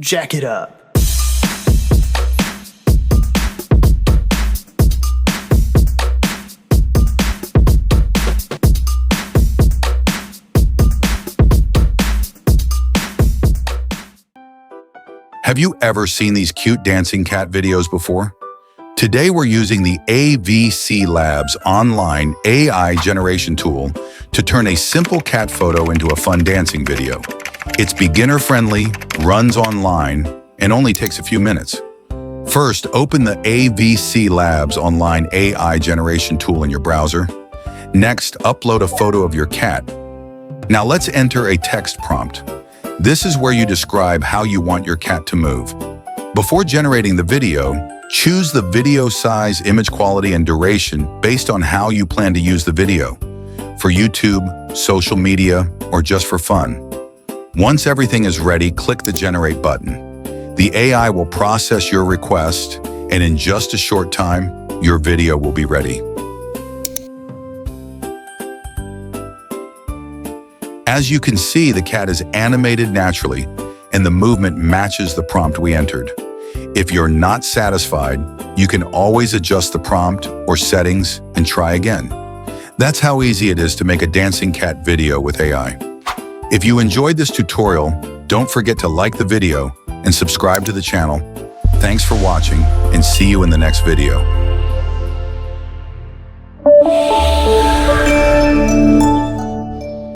Jack it up. Have you ever seen these cute dancing cat videos before? Today we're using the AVCLabs online AI generation tool to turn a simple cat photo into a fun dancing video. It's beginner-friendly, runs online, and only takes a few minutes. First, open the AVCLabs online AI generation tool in your browser. Next, upload a photo of your cat. Now let's enter a text prompt. This is where you describe how you want your cat to move. Before generating the video, choose the video size, image quality, and duration based on how you plan to use the video, for YouTube, social media, or just for fun. Once everything is ready, click the Generate button. The AI will process your request, and in just a short time, your video will be ready. As you can see, the cat is animated naturally, and the movement matches the prompt we entered. If you're not satisfied, you can always adjust the prompt or settings and try again. That's how easy it is to make a dancing cat video with AI. If you enjoyed this tutorial, don't forget to like the video and subscribe to the channel. Thanks for watching, and see you in the next video.